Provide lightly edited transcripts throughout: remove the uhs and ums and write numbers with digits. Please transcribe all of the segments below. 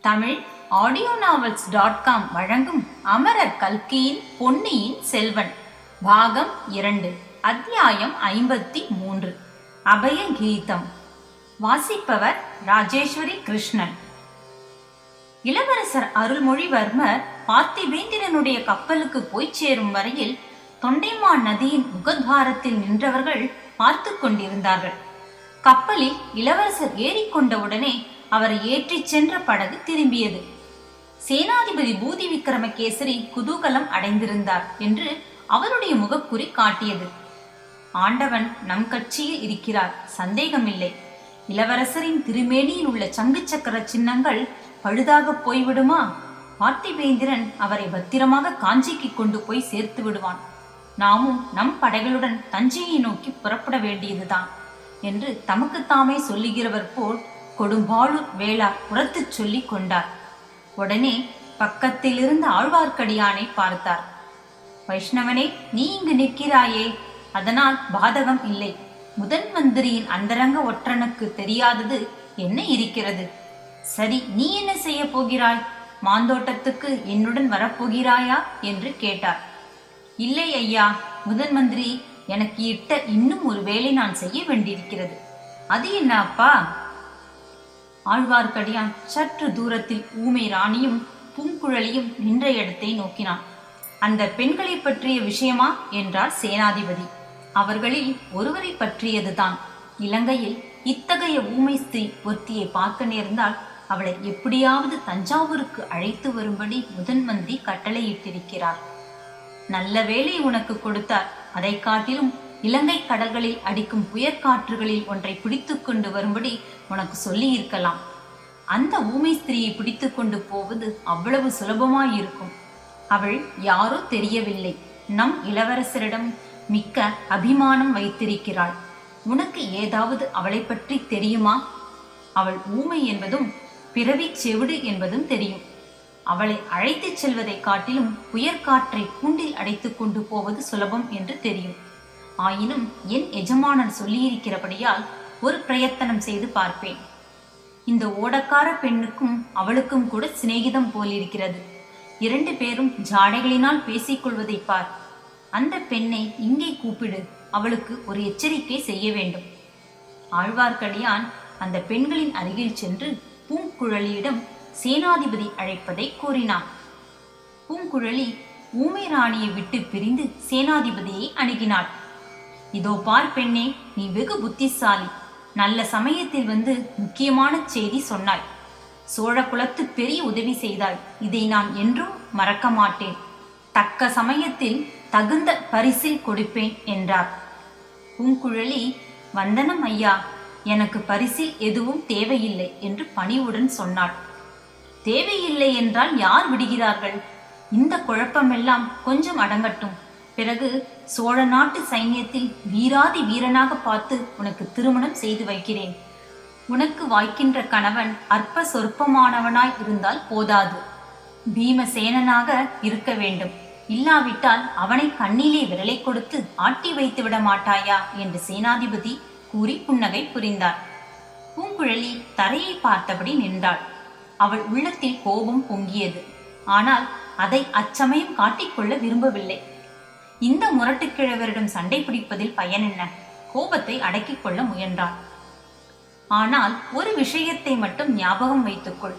Tamil audio-novels.com வழங்கும் அமரர் கல்கியின் பொன்னியின் செல்வன் பாகம் 2 அத்தியாயம் 53 அபய கீதம். வாசிப்பவர் ராஜேஸ்வரி கிருஷ்ணன். இளவரசர் அருள்மொழிவர்மர் பார்த்திபேந்திரனுடைய கப்பலுக்கு போய் சேரும் வரையில் தொண்டைமான் நதியின் முகத்வாரத்தில் நின்றவர்கள் பார்த்து கொண்டிருந்தார்கள். கப்பலில் இளவரசர் ஏறிக்கொண்டவுடனே அவரை ஏற்றிச் சென்ற படகு திரும்பியது. சேனாதிபதி பூதி விக்ரமகேசரி குதூகலம் அடைந்திருந்தார் என்று அவருடைய முகக்குறி காட்டியது. ஆண்டவன் நம் கட்சியில் இருக்கிறார், சந்தேகமில்லை. இளவரசரின் திருமேனியில் உள்ள சங்கு சக்கர சின்னங்கள் பழுதாக போய்விடுமா? பார்த்திபேந்திரன் அவரை பத்திரமாக காஞ்சிக்கு கொண்டு போய் சேர்த்து விடுவான். நாமும் நம் படைகளுடன் தஞ்சையை நோக்கி புறப்பட வேண்டியதுதான் என்று தமக்குத்தாமே சொல்லுகிறவர் போல் கொடும்பாளூர் வேளார் உரத்துச் சொல்லிக் கொண்டார். உடனே பக்கத்தில் இருந்த ஆழ்வார்க்கடியானை பார்த்தார். வைஷ்ணவனே, நீ இங்கு நிற்கிறாயே, அதனால் பாதகம் இல்லை. முதன் மந்திரியின் அந்தரங்க ஒற்றனுக்கு தெரியாதது என்ன இருக்கிறது? சரி, நீ என்ன செய்ய போகிறாய்? மாந்தோட்டத்துக்கு என்னுடன் வரப்போகிறாயா என்று கேட்டார். இல்லை ஐயா, முதன் மந்திரி எனக்கு இட்ட இன்னும் ஒரு வேலை நான் செய்ய வேண்டியிருக்கிறது. அது என்ன அப்பா? ஆழ்வார்க்கடியான் சற்று தூரத்தில் ஊமை ராணியும் பூங்குழலியும் நின்ற இடத்தை நோக்கினான். அந்த பெண்களை பற்றிய விஷயமா என்றார் சேனாதிபதி. அவர்களில் ஒருவரை பற்றியதுதான். இலங்கையில் இத்தகைய ஊமை ஸ்திரீ ஒருத்தியை பார்க்க நேர்ந்தால் அவளை எப்படியாவது தஞ்சாவூருக்கு அழைத்து வரும்படி முதன் மந்திரி கட்டளையிட்டிருக்கிறார். நல்ல வேலை உனக்கு கொடுத்தார். அதை காட்டிலும் இலங்கை கடல்களில் அடிக்கும் புயற்காற்றுகளில் ஒன்றை பிடித்து கொண்டு வரும்படி உனக்கு சொல்லி இருக்கலாம். அந்த ஊமை ஸ்திரீயை பிடித்து கொண்டு போவது அவ்வளவு சுலபமாயிருக்கும். அவள் யாரோ தெரியவில்லை. நம் இளவரசரிடம் மிக்க அபிமானம் வைத்திருக்கிறாள். உனக்கு ஏதாவது அவளை பற்றி தெரியுமா? அவள் ஊமை என்பதும் பிறவி செவிடு என்பதும் தெரியும். அவளை அழைத்துச் செல்வதை காட்டிலும் புயற்காற்றை கூண்டில் அடைத்து கொண்டு போவது சுலபம் என்று தெரியும். ஆயினும் என் எஜமானர் சொல்லியிருக்கிறபடியால் ஒரு பிரயத்தனம் செய்து பார்ப்பேன். இந்த ஓடக்கார பெண்ணுக்கும் அவளுக்கும் கூட சிநேகிதம் போலிருக்கிறது. 2 பேரும் ஜாடைகளினால் பேசிக்கொள்வதை பார். அந்த பெண்ணை இங்கே கூப்பிடு. அவளுக்கு ஒரு எச்சரிக்கை செய்ய வேண்டும். ஆழ்வார்க்கடியான் அந்த பெண்களின் அருகில் சென்று பூங்குழலியிடம் சேனாதிபதி அழைப்பதை கூறினான். பூங்குழலி ஊமை ராணியை விட்டு பிரிந்து சேனாதிபதியை அணுகினாள். இதோ பார் பெண்ணே, நீ வெகு புத்திசாலி. நல்ல சமயத்தில் வந்து முக்கியமான செய்தி சொன்னாய். சோழ குலத்து பெரிய உதவி செய்தாய். இதை நான் என்றும் மறக்க மாட்டேன். தக்க சமயத்தில் தகுந்த பரிசில் கொடுப்பேன் என்றார். பூங்குழலி, வந்தனம் ஐயா, எனக்கு பரிசில் எதுவும் தேவையில்லை என்று பணிவுடன் சொன்னாள். தேவையில்லை என்றால் யார் விடுகிறார்கள்? இந்த குழப்பமெல்லாம் கொஞ்சம் அடங்கட்டும். பிறகு சோழ நாட்டு சைன்யத்தில் வீராதி வீரனாக பார்த்து உனக்கு திருமணம் செய்து வைக்கிறேன். உனக்கு வாய்க்கின்ற கணவன் அற்ப சொற்பமானவனாய் இருந்தால் போதாது, பீமசேனனாக இருக்க வேண்டும். இல்லாவிட்டால் அவனை கண்ணிலே விரலை கொடுத்து ஆட்டி வைத்து விட மாட்டாயா என்று சேனாதிபதி கூறி புன்னகை புரிந்தார். பூங்குழலி தரையை பார்த்தபடி நின்றாள். அவள் உள்ளத்தில் கோபம் பொங்கியது. ஆனால் அதை அச்சமயம் காட்டிக்கொள்ள விரும்பவில்லை. இந்த முரட்டுக்கிழவரிடம் சண்டை பிடிப்பதில் பயன் என்ன? கோபத்தை அடக்கிக் கொள்ள முயன்றாள். ஆனால் ஒரு விஷயத்தை மட்டும் ஞாபகம் வைத்துக்கொள்.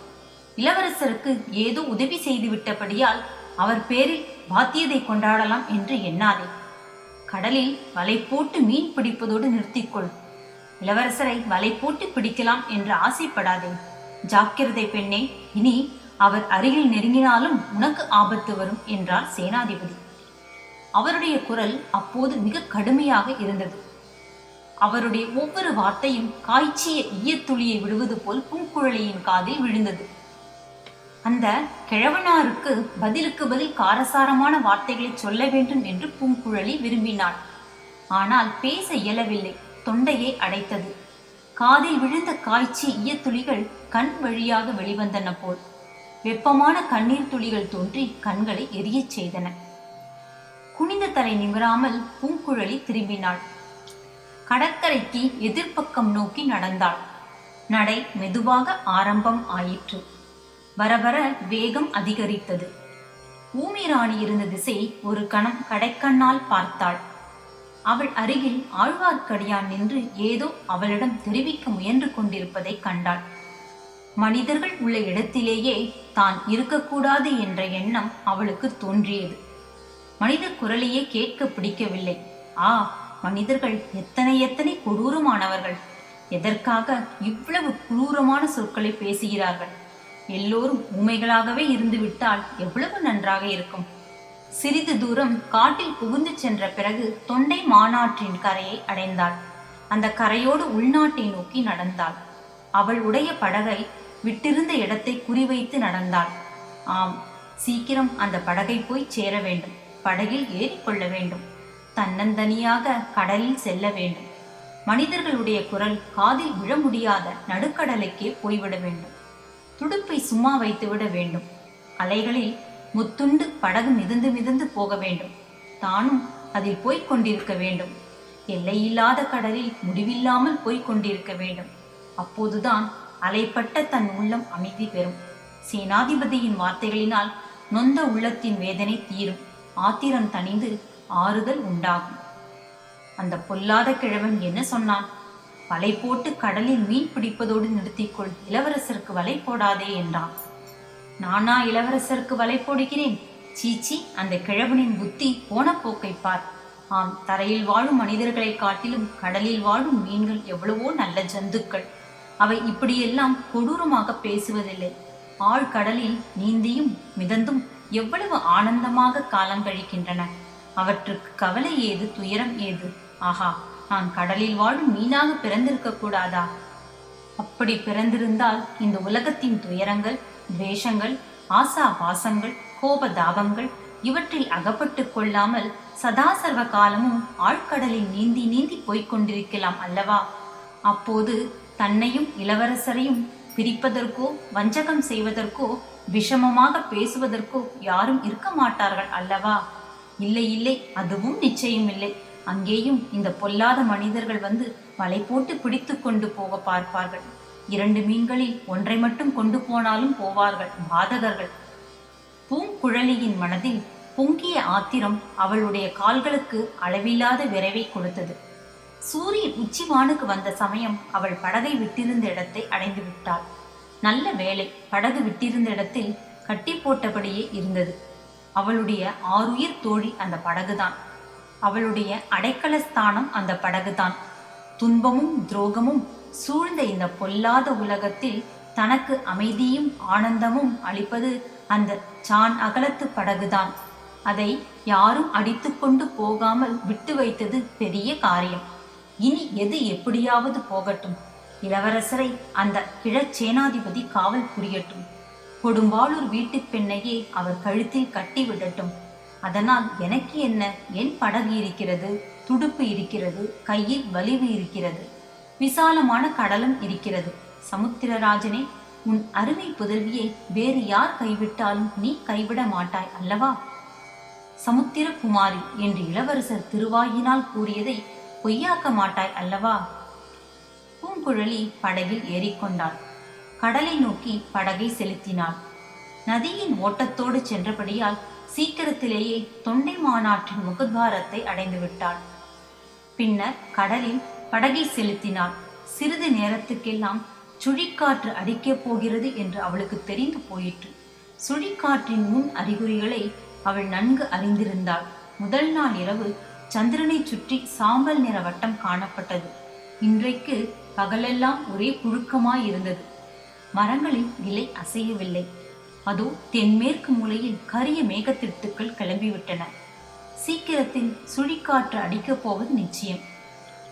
இளவரசருக்கு ஏதோ உதவி செய்து விட்டபடியால் அவர் பேரில் பாத்தியதை கொண்டாடலாம் என்று எண்ணாதே. கடலில் வலை போட்டு மீன் பிடிப்பதோடு நிறுத்திக்கொள். இளவரசரை வலை போட்டு பிடிக்கலாம் என்று ஆசைப்படாதே. ஜாக்கிரதை பெண்ணே, இனி அவர் அருகில் நெருங்கினாலும் உனக்கு ஆபத்து வரும் என்றார் சேனாதிபதி. அவருடைய குரல் அப்போது மிக கடுமையாக இருந்தது. அவருடைய ஒவ்வொரு வார்த்தையும் காய்ச்சிய ஈயத்துளியை விடுவது போல் பூங்குழலியின் காதில் விழுந்தது. அந்த கிழவனாருக்கு பதிலுக்கு பதில் காரசாரமான வார்த்தைகளை சொல்ல வேண்டும் என்று பூங்குழலி விரும்பினாள். ஆனால் பேச இயலவில்லை. தொண்டையை அடைத்தது. காதில் விழுந்த காய்ச்சி ஈயத்துளிகள் கண் வழியாக வெளிவந்தன போல் வெப்பமான கண்ணீர் துளிகள் தோன்றி கண்களை எரியச் செய்தன. குனிந்த தலை நிமிராமல் பூங்குழலி திரும்பினாள். கடற்கரைக்கு எதிர்ப்பக்கம் நோக்கி நடந்தாள். நடை மெதுவாக ஆரம்பம் ஆயிற்று. வர வர வேகம் அதிகரித்தது. ஊமை ராணி இருந்த திசை ஒரு கணம் கடைக்கண்ணால் பார்த்தாள். அவள் அருகில் ஆழ்வார்க்கடியான் நின்று ஏதோ அவளிடம் தெரிவிக்க முயன்று கொண்டிருப்பதை கண்டாள். மனிதர்கள் உள்ள இடத்திலேயே தான் இருக்கக்கூடாது என்ற எண்ணம் அவளுக்கு தோன்றியது. மனித குரலையே கேட்க பிடிக்கவில்லை. மனிதர்கள் எத்தனை எத்தனை கொடூரமானவர்கள்! எதற்காக இவ்வளவு கொடூரமான சொற்களை பேசுகிறார்கள்? எல்லோரும் ஊமைகளாகவே இருந்துவிட்டால் எவ்வளவு நன்றாக இருக்கும். சிறிது தூரம் காட்டில் புகுந்து சென்ற பிறகு தொண்டை மாநாட்டின் கரையை அடைந்தாள். அந்த கரையோடு உள்நாட்டை நோக்கி நடந்தாள். அவள் உடைய படகை விட்டிருந்த இடத்தை குறிவைத்து நடந்தாள். ஆம், சீக்கிரம் அந்த படகை போய் சேர வேண்டும். படகில் ஏறிக்கொள்ள வேண்டும். தன்னந்தனியாக கடலில் செல்ல வேண்டும். மனிதர்களுடைய குரல் காதில் விழ முடியாத நடுக்கடலுக்கே போய்விட வேண்டும். துடுப்பை சும்மா வைத்துவிட வேண்டும். அலைகளில் முத்துண்டு படகு மிதந்து மிதந்து போக வேண்டும். தானும் அதில் போய்க் கொண்டிருக்க வேண்டும். எல்லையில்லாத கடலில் முடிவில்லாமல் போய்க் கொண்டிருக்க வேண்டும். அப்போதுதான் அலைப்பட்ட தன் உள்ளம் அமைதி பெறும். சேனாதிபதியின் வார்த்தைகளினால் நொந்த உள்ளத்தின் வேதனை தீரும். ஆத்திரம் தணிந்து ஆறுதல் உண்டாகும். அந்த பொல்லாத கிழவன் என்ன சொன்னான்? வலை போட்டு கடலில் மீன் பிடிப்பதோடு நிறுத்திக்கொள், இளவரசருக்கு வலை போடாதே என்றான். நானா இளவரசருக்கு வலை போடுகிறேன்? சீச்சி, அந்த கிழவனின் புத்தி போன போக்கை பார். ஆம், தரையில் வாழும் மனிதர்களை காட்டிலும் கடலில் வாழும் மீன்கள் எவ்வளவோ நல்ல ஜந்துக்கள். அவை இப்படியெல்லாம் கொடூரமாக பேசுவதில்லை. ஆழ்கடலில் நீந்தியும் மிதந்தும் எவ்வளவு ஆனந்தமாக காலம் கழிக்கின்றன. அவற்றுக்கு கவலை ஏது, துயரம் ஏது? ஆஹா, நான் கடலில் வாழும் மீனாக பிறந்திருக்க கூடாதா? அப்படி பிறந்திருந்தால் இந்த உலகத்தின் துயரங்கள், துவேஷங்கள், ஆசா பாசங்கள், கோபதாபங்கள் இவற்றில் அகப்பட்டு கொள்ளாமல் சதா சர்வ காலமும் ஆழ்கடலில் நீந்தி நீந்தி போய்கொண்டிருக்கலாம் அல்லவா? அப்போது தன்னையும் இளவரசரையும் பிரிப்பதற்கோ வஞ்சகம் செய்வதற்கோ விஷமமாக பேசுவதற்கோ யாரும் இருக்க மாட்டார்கள் அல்லவா? இல்லை இல்லை, அதுவும் நிச்சயம் இல்லை. அங்கேயும் இந்த பொல்லாத மனிதர்கள் வந்து வலை போட்டு பிடித்து கொண்டு போக பார்ப்பார்கள். 2 மீன்களில் ஒன்றை மட்டும் கொண்டு போனாலும் போவார்கள், பாதகர்கள். பூங்குழலியின் மனதில் பொங்கிய ஆத்திரம் அவளுடைய கால்களுக்கு அளவில்லாத விரைவை கொடுத்தது. சூரியன் உச்சிவானுக்கு வந்த சமயம் அவள் படகை விட்டிருந்த இடத்தை அடைந்து விட்டாள். நல்ல வேளை, படகு விட்டிருந்த இடத்தில் கட்டி போட்டபடியே இருந்தது. அவளுடைய ஆருயிர் தோழி அந்த படகுதான். அவளுடைய அடைக்கல ஸ்தானம் அந்த படகுதான். துன்பமும் துரோகமும் சூழ்ந்த இந்த பொல்லாத உலகத்தில் தனக்கு அமைதியும் ஆனந்தமும் அளிப்பது அந்த சான் அகலத்து படகுதான். அதை யாரும் அடித்து கொண்டு போகாமல் விட்டு வைத்தது பெரிய காரியம். இனி எது எப்படியாவது போகட்டும். இளவரசரை அந்த கிழச்சேனாதிபதி காவல் புரியட்டும். கொடும்பாளூர் வீட்டு பெண்ணையே அவர் கழுத்தில் கட்டி விடட்டும். அதனால் எனக்கு என்ன? என் படகு இருக்கிறது, துடுப்பு இருக்கிறது, கையில் வலிவு இருக்கிறது, விசாலமான கடலும் இருக்கிறது. சமுத்திரராஜனே, உன் அருமை புதல்வியை வேறு யார் கைவிட்டாலும் நீ கைவிட மாட்டாய் அல்லவா? சமுத்திரகுமாரி என்று இளவரசர் திருவாயினால் கூறியதை பொய்யாக்க மாட்டாய் அல்லவா? பூங்குழலி படகில் ஏறிக்கொண்டாள். கடலை நோக்கி படகை செலுத்தினாள். நதியின் ஓட்டத்தோடு சென்றபடியால் சீக்கிரத்திலேயே தொண்டை மாநாட்டின் முகத்வாரத்தை அடைந்து விட்டாள். பின்னர் கடலில் படகை செலுத்தினாள். சிறிது நேரத்துக்கெல்லாம் சுழிக்காற்று அடிக்கப் போகிறது என்று அவளுக்கு தெரிந்து போயிற்று. சுழிக்காற்றின் முன் அறிகுறிகளை அவள் நன்கு அறிந்திருந்தாள். முதல் நாள் இரவு சந்திரனை சுற்றி சாம்பல் நிற வட்டம் காணப்பட்டது. இன்றைக்கு பகலெல்லாம் ஒரே புழுக்கமாயிருந்தது. மரங்களின் இலை அசையவில்லை. அதோ தென்மேற்கு மூலையில் கரிய மேகத்திட்டுக்கள் கிளம்பிவிட்டன. சீக்கிரத்தில் சுழிக்காற்று அடிக்கப் போவது நிச்சயம்.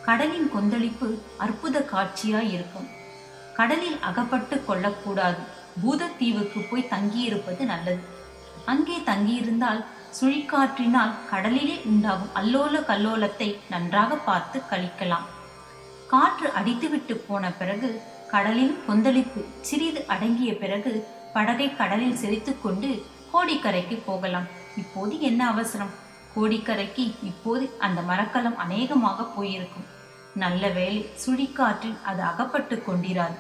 கடலின் கொந்தளிப்பு அற்புத காட்சியாயிருக்கும். கடலில் அகப்பட்டு கொள்ளக்கூடாது. பூதத்தீவுக்கு போய் தங்கியிருப்பது நல்லது. அங்கே தங்கியிருந்தால் சுழிக்காற்றினால் கடலிலே உண்டாகும் அல்லோல கல்லோலத்தை நன்றாக பார்த்து கழிக்கலாம். காற்று அடித்துவிட்டு போன பிறகு, கடலின் கொந்தளிப்பு சிறிது அடங்கிய பிறகு படகை கடலில் செலுத்து கொண்டு கோடிக்கரைக்கு போகலாம். இப்போது என்ன அவசரம்? கோடிக்கரைக்கு இப்போது அந்த மரக்கலம் அநேகமாக போயிருக்கும். நல்ல வேளை, சுழிக்காற்றில் அது அகப்பட்டு கொண்டிராது.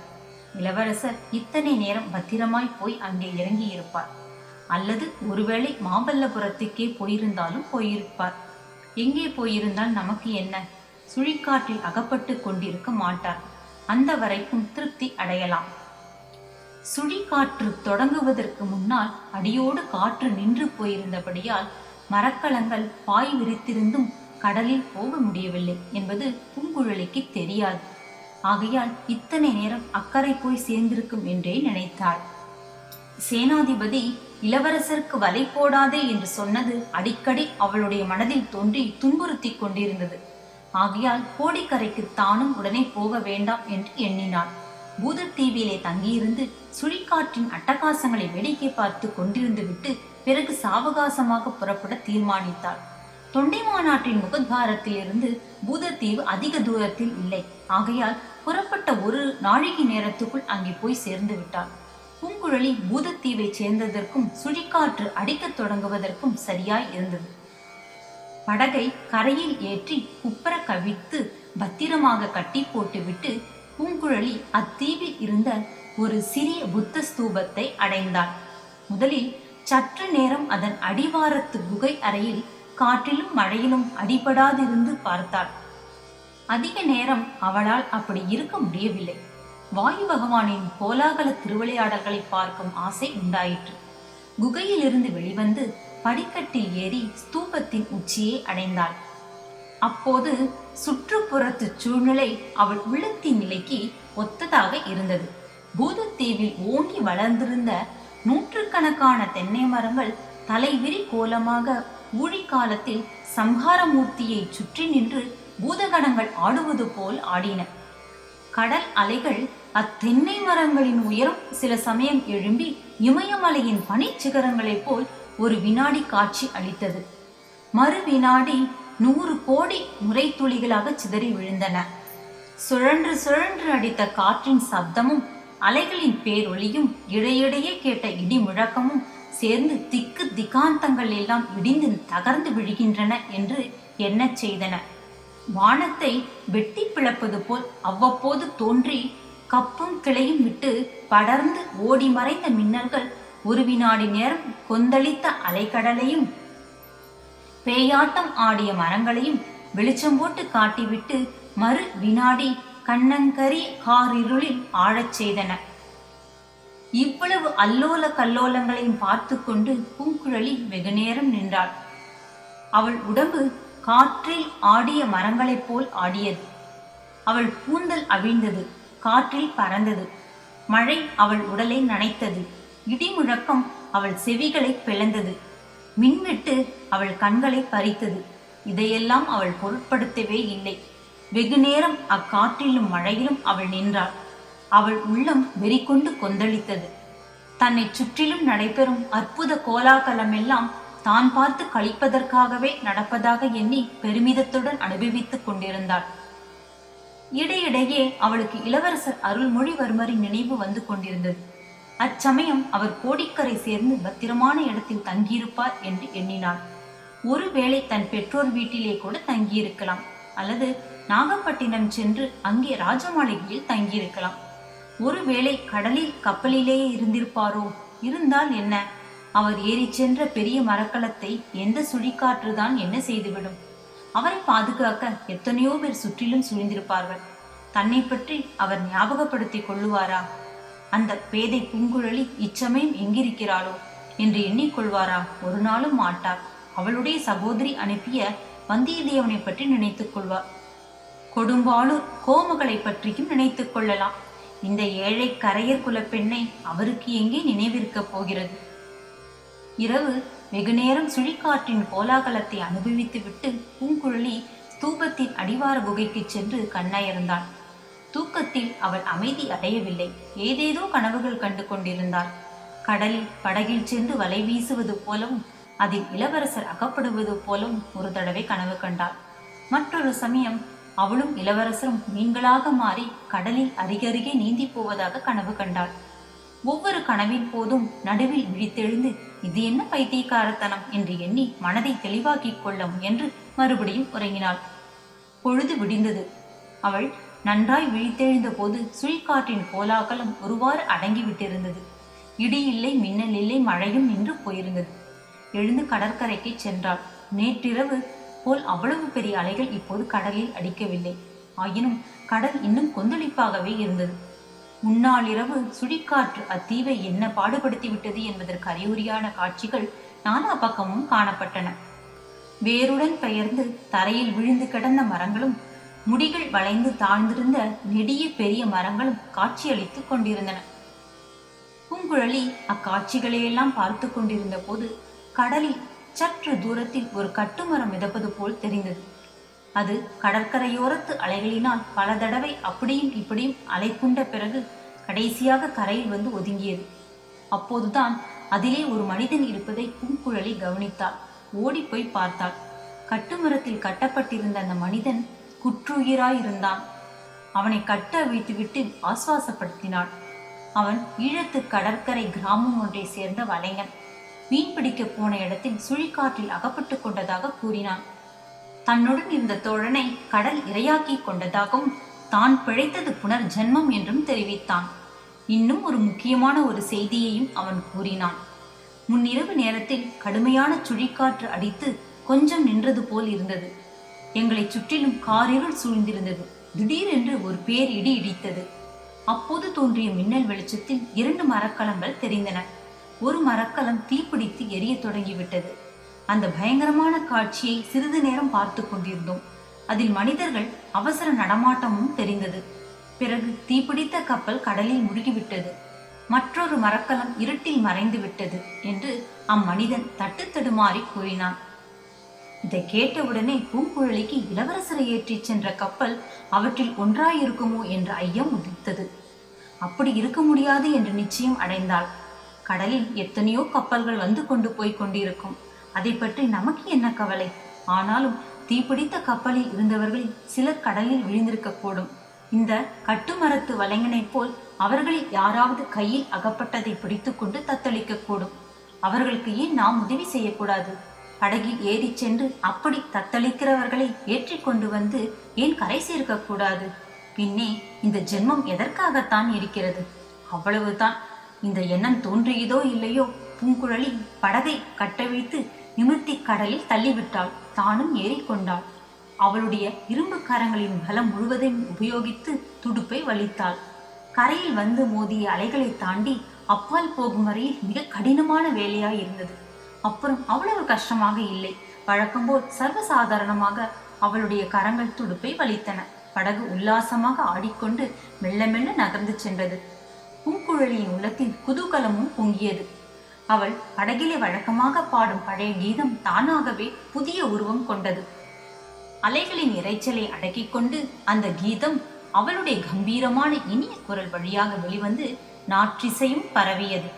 இளவரசர் இத்தனை நேரம் பத்திரமாய் போய் அங்கே இறங்கி இருப்பார், அல்லது ஒருவேளை மாமல்லபுரத்துக்கே போயிருந்தாலும் போயிருப்பார். எங்கே போயிருந்தால் நமக்கு என்ன? சுழிக்காற்றில் அகப்பட்டு கொண்டிருக்க மாட்டார். அந்த வரைக்கும் திருப்தி அடையலாம். சுழிக்காற்று தொடங்குவதற்கு முன்னால் அடியோடு காற்று நின்று போயிருந்தபடியால் மரக்கலங்கள் பாய் விரித்திருந்தும் கடலில் போக முடியவில்லை என்பது பூங்குழலிக்கு தெரியாது. ஆகையால் இத்தனை நேரம் அக்கறை போய் சேர்ந்திருக்கும் என்றே நினைத்தாள். சேனாதிபதி இளவரசருக்கு வலை போடாதே என்று சொன்னது அடிக்கடி அவளுடைய மனதில் தோன்றி துன்புறுத்தி கொண்டிருந்தது. ஆகையால் கோடிக்கரைக்கு தானும் உடனே போக வேண்டாம் என்று எண்ணினாள். பூதத்தீவிலே தங்கியிருந்து சுழிக்காற்றின் அட்டகாசங்களை வேடிக்கை பார்த்து கொண்டிருந்து விட்டு பிறகு சாவகாசமாக புறப்பட தீர்மானித்தாள். தொண்டை மாநாட்டின் முகத்வாரத்திலிருந்து பூதத்தீவு அதிக தூரத்தில் இல்லை. ஆகையால் புறப்பட்ட ஒரு நாழிகை நேரத்துக்குள் அங்கே போய் சேர்ந்து விட்டாள். பூங்குழலி பூதத்தீவை சேர்ந்ததற்கும் சுழிக்காற்று அடிக்கத் தொடங்குவதற்கும் சரியாய் இருந்தது. படகை கரையில் ஏற்றி குப்பர கவிழ்த்து பத்திரமாக கட்டி போட்டுவிட்டு பூங்குழலி அத்தீவில் இருந்த ஒரு சிறிய புத்த ஸ்தூபத்தை அடைந்தாள். முதலில் சற்று நேரம் அதன் அடிவாரத்து குகை அறையில் காற்றிலும் மழையிலும் அடிபடாதிருந்து பார்த்தாள். அதிக நேரம் அவளால் அப்படி இருக்க முடியவில்லை. வாயு பகவானின் கோலாகல திருவிளையாடல்களை பார்க்கும் ஆசை உண்டாயிற்று. குகையிலிருந்து வெளிவந்து படிக்கட்டில் ஏறி ஸ்தூபத்தின் உச்சியை அடைந்தாள். அப்போது சுற்றுப்புறத்து சூழ்நிலை அவள் உள்ளத்தின் நிலைக்கு ஒத்ததாக இருந்தது. பூதத்தீவில் ஓங்கி வளர்ந்திருந்த நூற்றுக்கணக்கான தென்னை மரங்கள் தலைவிரி கோலமாக ஊழிக்காலத்தில் சம்ஹாரமூர்த்தியை சுற்றி நின்று பூதகணங்கள் ஆடுவது போல் ஆடின. கடல் அலைகள் அத்தென்னை மரங்களின் உயரம் சில சமயம் எழும்பி இமயமலையின் பனிச்சிகரங்களைப் போல் ஒரு வினாடி காட்சி அளித்தது. மறு வினாடி 100 கோடி முறை துளிகளாக சிதறி விழுந்தன. சுழன்று சுழன்று அடித்த காற்றின் சப்தமும் அலைகளின் பேரொளியும் இடையிடையே கேட்ட இடி முழக்கமும் சேர்ந்து திக்கு திகாந்தங்கள் எல்லாம் இடிந்து தகர்ந்து விழுகின்றன என்று எண்ணச் செய்தன. வானத்தை வெட்டி பிளப்பது போல் அவ்வப்போது தோன்றி கப்பும் கிளையும் விட்டு படர்ந்து ஓடி மறைந்த மின்னல்கள் ஒரு வினாடி நேரம் கொந்தளித்த அலைக்கடலையும் பேயாட்டம் ஆடிய மரங்களையும் வெளிச்சம் போட்டு காட்டிவிட்டு மறு வினாடி கண்ணங்கரி காரிருளில் ஆழச் செய்தன. இவ்வளவு அல்லோல கல்லோலங்களையும் பார்த்து கொண்டு பூங்குழலி வெகு நேரம் நின்றாள். அவள் உடம்பு காற்றில் ஆடிய மரங்களைப் போல் ஆடியது. அவள் கூந்தல் அவிழ்ந்தது, காற்றில் பறந்தது. மழை அவள் உடலை நனைத்தது. இடி முழக்கம் அவள் செவிகளை பிளந்தது. மின்வெட்டு அவள் கண்களை பறித்தது. இதையெல்லாம் அவள் பொருட்படுத்தவே இல்லை. வெகு நேரம் அக்காற்றிலும் மழையிலும் அவள் நின்றாள். அவள் உள்ளம் வெறிகொண்டு கொந்தளித்தது. தன்னை சுற்றிலும் நடைபெறும் அற்புத கோலாகலமெல்லாம் தான் பார்த்து களிப்பதற்காகவே நடப்பதாக எண்ணி பெருமிதத்துடன் அனுபவித்துக் கொண்டிருந்தாள். இடையிடையே அவளுக்கு இளவரசர் அருள்மொழிவர்மரின் நினைவு வந்து கொண்டிருந்தது. அச்சமயம் அவர் கோடிக்கரை சேர்ந்து பத்திரமான இடத்தில் தங்கியிருப்பார் என்று எண்ணினாள். ஒருவேளை தன் பெற்றோர் வீட்டிலே கூட தங்கியிருக்கலாம், அல்லது நாகப்பட்டினம் சென்று அங்கே ராஜமாளிகையில் தங்கியிருக்கலாம். ஒருவேளை கடலில் கப்பலிலேயே இருந்திருப்பாரோ? இருந்தால் என்ன? அவர் ஏறி சென்ற பெரிய மரக்கலத்தை எந்த சுழிக்காற்றுதான் என்ன செய்துவிடும்? அவரை பாதுகாக்க எத்தனையோ பேர் சுற்றிலும் சூழ்ந்திருப்பார்கள். தன்னை பற்றி அவர் ஞாபகப்படுத்திக் கொள்ளுவாரா? அந்த பேதை பூங்குழலி இச்சமயம் எங்கிருக்கிறாளோ என்று எண்ணிக்கொள்வாரா? ஒரு நாளும் மாட்டார். அவளுடைய சகோதரி அனுப்பிய வந்தியத்தேவனை பற்றி நினைத்துக் கொள்வார். கொடும்பாளூர் கோமகளை பற்றியும் நினைத்துக் கொள்ளலாம். இந்த ஏழை கரையர் குல பெண்ணை அவருக்கு எங்கே நினைவிருக்கப் போகிறது? இரவு வெகுநேரம் சுழிக்காற்றின் கோலாகலத்தை அனுபவித்துவிட்டு பூங்குழலி ஸ்தூபத்தின் அடிவார குகைக்கு சென்று கண்ணயர்ந்தாள். தூக்கத்தில் அவள் அமைதி அடையவில்லை. ஏதேதோ கனவுகள் கண்டு கொண்டிருந்தாள். கடலில் படகில் சென்று வலை வீசுவது போலவும் அதில் இளவரசர் அகப்படுவது போலவும் ஒரு தடவை கனவு கண்டாள். மற்றொரு சமயம் அவளும் இளவரசரும் மீன்களாக மாறி கடலில் அருகருகே நீந்தி போவதாக கனவு கண்டாள். ஒவ்வொரு கனவின் போதும் நடுவில் விழித்தெழுந்து இது என்ன பைத்தியக்காரத்தனம் என்று எண்ணி மனதை தெளிவாக்கிக் கொள்ள முயன்று மறுபடியும் உறங்கினாள். பொழுது விடிந்தது. அவள் நன்றாய் விழித்தெழுந்த போது சுழிக்காற்றின் கோலாகலம் ஒருவாறு அடங்கிவிட்டிருந்தது. இடி இல்லை, மின்னல் இல்லை, மழையும் நின்று போயிருந்தது. எழுந்து கடற்கரைக்கு சென்றாள். நேற்றிரவு போல் அவ்வளவு பெரிய அலைகள் இப்போது கடலில் அடிக்கவில்லை. ஆயினும் கடல் இன்னும் கொந்தளிப்பாகவே இருந்தது. முன்னாளிரவு சுழிக்காற்று அத்தீவை என்ன பாடுபடுத்திவிட்டது என்பதற்கு அறிகுறியான காட்சிகள் நானா பக்கமும் காணப்பட்டன. வேருடன் பெயர்ந்து தரையில் விழுந்து கிடந்த மரங்களும் முடிகள் வளைந்து தாழ்ந்திருந்த நெடிய பெரிய மரங்களும் காட்சியளித்துக் கொண்டிருந்தன. பூங்குழலி அக்காட்சிகளையெல்லாம் பார்த்து கொண்டிருந்த போது கடலில் சற்று தூரத்தில் ஒரு கட்டுமரம் மிதப்பது போல் தெரிந்தது. அது கடற்கரையோரத்து அலைகளினால் பல தடவை அப்படியும் இப்படியும் அலைக்குண்ட பிறகு கடைசியாக கரையில் வந்து ஒதுங்கியது. அப்போதுதான் அதிலே ஒரு மனிதன் இருப்பதை பூங்குழலி கவனித்தாள். ஓடிப்போய் பார்த்தாள். கட்டுமரத்தில் கட்டப்பட்டிருந்த அந்த மனிதன் குற்றுயிராயிருந்தான். அவனை கட்ட அவிழ்த்துவிட்டு ஆசுவாசப்படுத்தினாள். அவன் ஈழத்து கடற்கரை கிராமம் ஒன்றை சேர்ந்த வலைஞன். மீன் பிடிக்க போன இடத்தில் சுழிக்காற்றில் அகப்பட்டு கொண்டதாக கூறினான். தன்னுடன் இருந்த தோழனை கடல் இரையாக்கி கொண்டதாகவும் தான் பிழைத்தது புனர் ஜென்மம் என்றும் தெரிவித்தான். இன்னும் ஒரு முக்கியமான ஒரு செய்தியையும் அவன் கூறினான். முன்னிரவு நேரத்தில் கடுமையான சுழிக்காற்று அடித்து கொஞ்சம் நின்றது போல் இருந்தது. எங்களை சுற்றிலும் காரிருள் சூழ்ந்திருந்தது. திடீரென்று ஒரு பேர் இடி இடித்தது. அப்போது தோன்றிய மின்னல் வெளிச்சத்தில் 2 மரக்கலங்கள் தெரிந்தன. ஒரு மரக்கலம் தீப்பிடித்து எரிய தொடங்கிவிட்டது. அந்த பயங்கரமான காட்சியை சிறிது நேரம் பார்த்து கொண்டிருந்தோம். அதில் மனிதர்கள் அவசர நடமாட்டமும் தெரிந்தது. பிறகு தீப்பிடித்த கப்பல் கடலில் முழுகிவிட்டது. மற்றொரு மரக்கலம் இருட்டில் மறைந்து விட்டது என்று அம்மனிதன் தட்டு தடுமாறி கூறினான். இதை கேட்டவுடனே பூங்குழலிக்கு இளவரசரை ஏற்றிச் சென்ற கப்பல் அவற்றில் ஒன்றாயிருக்குமோ என்ற ஐயம் உதித்தது. அப்படி இருக்க முடியாது என்று நிச்சயம் அடைந்தாள். கடலில் எத்தனையோ கப்பல்கள் வந்து கொண்டு போய் கொண்டிருக்கும். அதை பற்றி நமக்கு என்ன கவலை? ஆனாலும் தீப்பிடித்த கப்பலில் இருந்தவர்களில் சிலர் கடலில் விழுந்திருக்க கூடும். இந்த கட்டுமரத்து வலைஞனைப் போல் அவர்களில் யாராவது கையில் அகப்பட்டதை பிடித்து கொண்டு தத்தளிக்க கூடும். அவர்களுக்கு ஏன் நாம் உதவி செய்யக்கூடாது? படகில் ஏறி சென்று அப்படி தத்தளிக்கிறவர்களை ஏற்றி கொண்டு வந்து ஏன் கரை சேர்க்க கூடாது? பின்னே இந்த ஜென்மம் எதற்காகத்தான் இருக்கிறது? அவ்வளவுதான். இந்த எண்ணம் தோன்றியதோ இல்லையோ, பூங்குழலி படகை கட்டவிழ்த்து நிமிர்த்தி கடலில் தள்ளிவிட்டாள். தானும் ஏறிக்கொண்டாள். அவளுடைய இரும்பு கரங்களின் பலம் முழுவதையும் உபயோகித்து துடுப்பை வலித்தாள். கரையில் வந்து மோதிய அலைகளை தாண்டி அப்பால் போகும் வரையில் மிக கடினமான வேலையாய் இருந்தது. அப்புறம் அவ்வளவு கஷ்டமாக இல்லை. வழக்கம்போல் சர்வசாதாரணமாக அவளுடைய கரங்கள் துடுப்பை வலித்தன. படகு உல்லாசமாக ஆடிக்கொண்டு மெல்ல மெல்ல நகர்ந்து சென்றது. பூங்குழலியின் உள்ளத்தில் குதூகலமும் பொங்கியது. அவள் படகிலே வழக்கமாக பாடும் பழைய கீதம் தானாகவே புதிய உருவம் கொண்டது. அலைகளின் இறைச்சலை அடக்கிக் கொண்டு அந்த கீதம் அவளுடைய கம்பீரமான இனிய குரல் வழியாக வெளிவந்து நாற்றிசையும் பரவியது.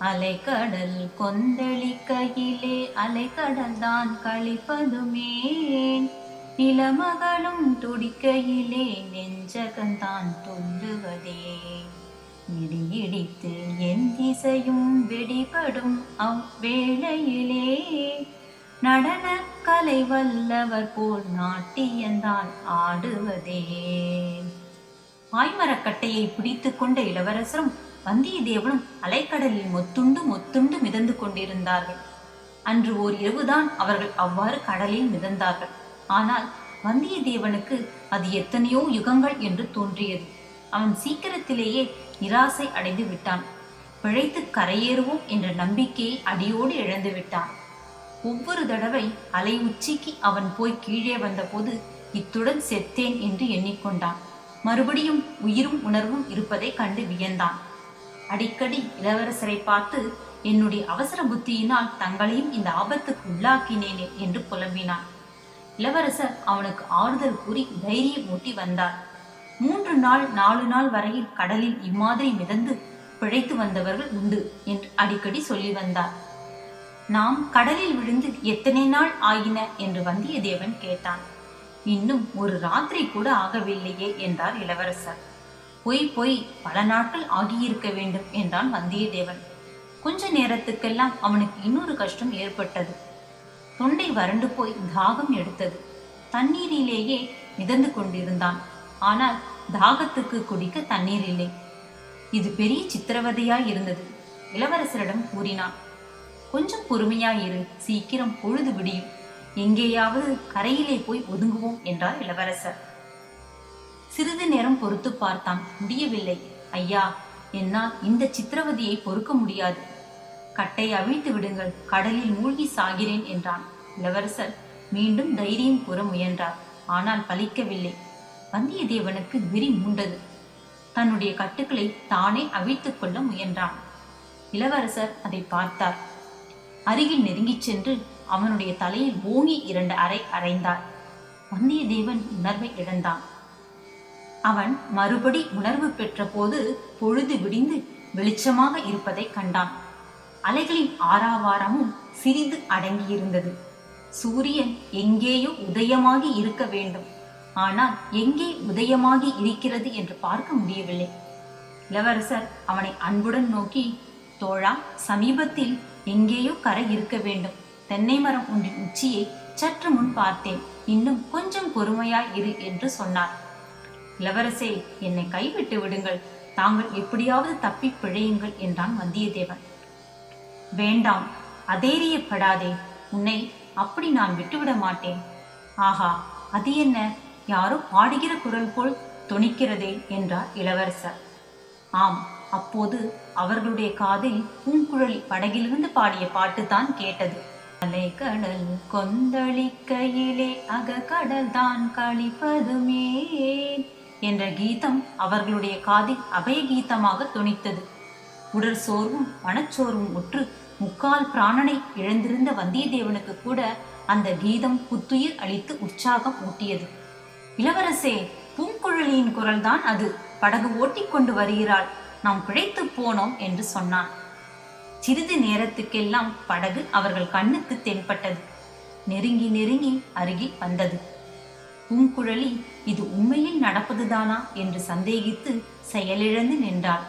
அலைக்கடல் கொந்தளிக்கையிலே அலைக்கடல் தான் கழிப்பதுமேன், நிலமகளும் துடிக்கையிலே நெஞ்சகந்தான் துள்ளுவதே, இடியிடித்து என் திசையும் வெடிபடும் அவ்வேளையிலே, நடன கலை வல்லவர் போல் நாட்டியந்தான் ஆடுவதே. பாய்மரக்கட்டையை பிடித்து கொண்ட இளவரசரும் வந்தியத்தேவனும் அலைக்கடலில் மொத்துண்டு மிதந்து கொண்டிருந்தார்கள். அன்று ஓர் இரவுதான் அவர்கள் அவ்வாறு கடலில் மிதந்தார்கள். ஆனால் வந்தியத்தேவனுக்கு அது எத்தனையோ யுகங்கள் என்று தோன்றியது. அவன் சீக்கிரத்திலேயே நிராசை அடைந்து விட்டான். பிழைத்து கரையேறுவோம் என்ற நம்பிக்கையை அடியோடு இழந்து விட்டான். ஒவ்வொரு தடவை அலை உச்சிக்கு அவன் போய் கீழே வந்தபோது இத்துடன் செத்தேன் என்று எண்ணிக்கொண்டான். மறுபடியும் உயிரும் உணர்வும் இருப்பதை கண்டு வியந்தான். அடிக்கடி இளவரசரை பார்த்து, என்னுடைய அவசர புத்தியினால் தங்களையும் இந்த ஆபத்துக்கு உள்ளாக்கினேனே என்று புலம்பினான். இளவரசர் அவனுக்கு ஆறுதல் கூறி தைரியம் ஊட்டி வந்தார். 3 நாள் 4 நாள் வரையில் கடலில் இம்மாதிரி மிதந்து பிழைத்து வந்தவர்கள் உண்டு என்று அடிக்கடி சொல்லி வந்தார். நாம் கடலில் விழுந்து எத்தனை நாள் ஆயின என்று வந்தியத்தேவன் கேட்டான். இன்னும் ஒரு ராத்திரி கூட ஆகவில்லையே என்றார் இளவரசர். போய் பல நாட்கள் ஆகியிருக்க வேண்டும் என்றான் வந்தியத்தேவன். கொஞ்ச நேரத்துக்கெல்லாம் அவனுக்கு இன்னொரு கஷ்டம் ஏற்பட்டது. தொண்டை வறண்டு போய் தாகம் எடுத்தது. தண்ணீரிலேயே மிதந்து கொண்டிருந்தான். ஆனால் தாகத்துக்கு குடிக்க தண்ணீர் இல்லை. இது பெரிய சித்திரவதையாய் இருந்தது. இளவரசரிடம் கூறினான், கொஞ்சம் பொறுமையாயிரு, சீக்கிரம் பொழுது விடியும், எங்கேயாவது கரையிலே போய் ஒதுங்குவோம் என்றார் இளவரசர். சிறிது நேரம் பொறுத்து பார்த்தான். முடியவில்லை. ஐயா, என்னால் இந்த சித்திரவதையை பொறுக்க முடியாது, கட்டை அவிழ்த்து விடுங்கள், கடலில் மூழ்கி சாகிறேன் என்றான். இளவரசர் மீண்டும் தைரியம் கூற முயன்றார். ஆனால் பலிக்கவில்லை. வந்தியத்தேவனுக்கு வெறி மூண்டது. தன்னுடைய கட்டுக்களை தானே அவிழ்த்துக் கொள்ள முயன்றான். இளவரசர் அதை பார்த்தார். அருகில் நெருங்கிச் சென்று அவனுடைய தலையில் ஓங்கி 2 அறை அறைந்தார். வந்தியத்தேவன் உணர்வை இழந்தான். அவன் மறுபடி உணர்வு பெற்ற போது பொழுது விடிந்து வெளிச்சமாக இருப்பதை கண்டான். அலைகளின் ஆறாவாரமும் சிறிது அடங்கியிருந்தது. சூரியன் எங்கேயோ உதயமாகி இருக்க வேண்டும். ஆனால் எங்கே உதயமாகி இருக்கிறது என்று பார்க்க முடியவில்லை. இளவரசர் அவனை அன்புடன் நோக்கி, தோழா, சமீபத்தில் எங்கேயோ கரை இருக்க வேண்டும். தென்னை மரம் ஒன்றின் உச்சியை சற்று முன் பார்த்தேன். இன்னும் கொஞ்சம் பொறுமையாய் இரு என்று சொன்னார். இளவரசே, என்னை கைவிட்டு விடுங்கள், தாங்கள் எப்படியாவது தப்பி பிழையுங்கள் என்றான் வந்தியத்தேவன். வேண்டாம், அதேரியப்படாதே, உன்னை அப்படி நான் விட்டுவிட மாட்டேன். ஆஹா, அது என்ன, யாரோ பாடுகிற குரல் போல் தொனிக்கிறதே என்றார் இளவரசர். ஆம், அப்போது அவர்களுடைய காதில் பூங்குழலி படகிலிருந்து பாடிய பாட்டுத்தான் கேட்டது. அலை கடல் கொந்தளிக்கையிலே அகக்கடல் தான் கழிப்பதுமே என்ற கீதம் அவர்களுடைய காதில் அபய கீதமாக தொனித்தது. உடற் சோர்வும் மனச்சோர்வும் உற்று 3/4 பிராணனை இழந்திருந்த வந்தியத்தேவனுக்கு கூட அந்த கீதம் புத்துயிர் அளித்து உற்சாகம் ஊட்டியது. இளவரசே, பூங்குழலியின் குரல்தான் அது. படகு ஓட்டிக்கொண்டு வருகிறாள். நாம் பிழைத்து போனோம் என்று சொன்னான். சிறிது நேரத்துக்கெல்லாம் படகு அவர்கள் கண்ணுக்கு தென்பட்டது. நெருங்கி நெருங்கி அருகில் வந்தது. பூங்குழலி இது உண்மையில் நடப்பதுதானா என்று சந்தேகித்து செயலிழந்து நின்றாள்.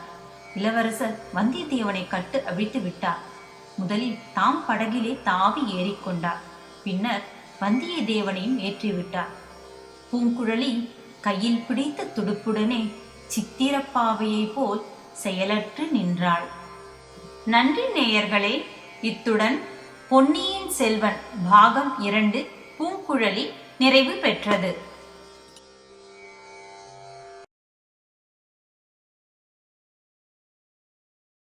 இளவரசர் வந்தியத்தேவனை கட்டு அவிழ்த்து விட்டார். முதலில் தாம் படகிலே தாவி ஏறிக்கொண்டார். பின்னர் வந்தியத்தேவனையும் ஏற்றிவிட்டார். பூங்குழலி கையில் பிடித்த துடுப்புடனே சித்திரப்பாவையை போல் செயலற்று நின்றாள். நன்றி நேயர்களே. இத்துடன் பொன்னியின் செல்வன் பாகம் 2 பூங்குழலி நிறைவு பெற்றது.